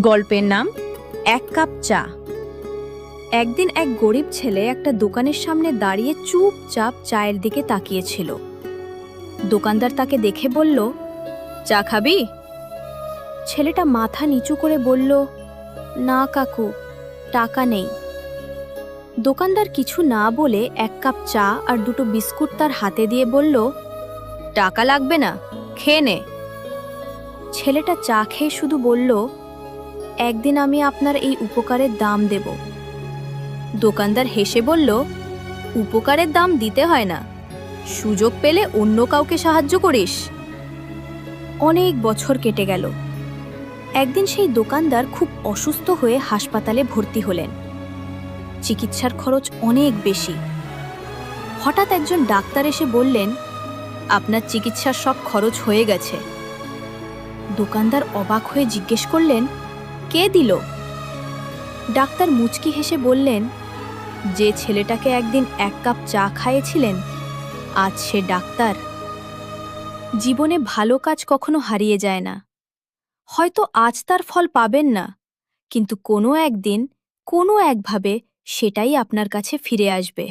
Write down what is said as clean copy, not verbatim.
গল্পের নাম এক কাপ চা। একদিন এক গরিব ছেলে একটা দোকানের সামনে দাঁড়িয়ে চুপচাপ চায়ের দিকে তাকিয়েছিল। দোকানদার তাকে দেখে বলল, চা খাবি? ছেলেটা মাথা নিচু করে বলল, না কাকু, টাকা নেই। দোকানদার কিছু না বলে এক কাপ চা আর দুটো বিস্কুট তার হাতে দিয়ে বলল, টাকা লাগবে না, খেয়ে নে। ছেলেটা চা খেয়ে শুধু বলল, একদিন আমি আপনার এই উপকারের দাম দেব। দোকানদার হেসে বলল, উপকারের দাম দিতে হয় না, সুযোগ পেলে অন্য কাউকে সাহায্য করিস। অনেক বছর কেটে গেল। একদিন সেই দোকানদার খুব অসুস্থ হয়ে হাসপাতালে ভর্তি হলেন। চিকিৎসার খরচ অনেক বেশি। হঠাৎ একজন ডাক্তার এসে বললেন, আপনার চিকিৎসার সব খরচ হয়ে গেছে। দোকানদার অবাক হয়ে জিজ্ঞেস করলেন, কে দিল? ডাক্তার মুচকি হেসে বললেন, যে ছেলেটাকে একদিন এক কাপ চা খাইয়েছিলেন, আজ সে ডাক্তার। জীবনে ভালো কাজ কখনো হারিয়ে যায় না। হয়তো আজ তার ফল পাবেন না, কিন্তু কোনো একদিন কোনো একভাবে সেটাই আপনার কাছে ফিরে আসবে।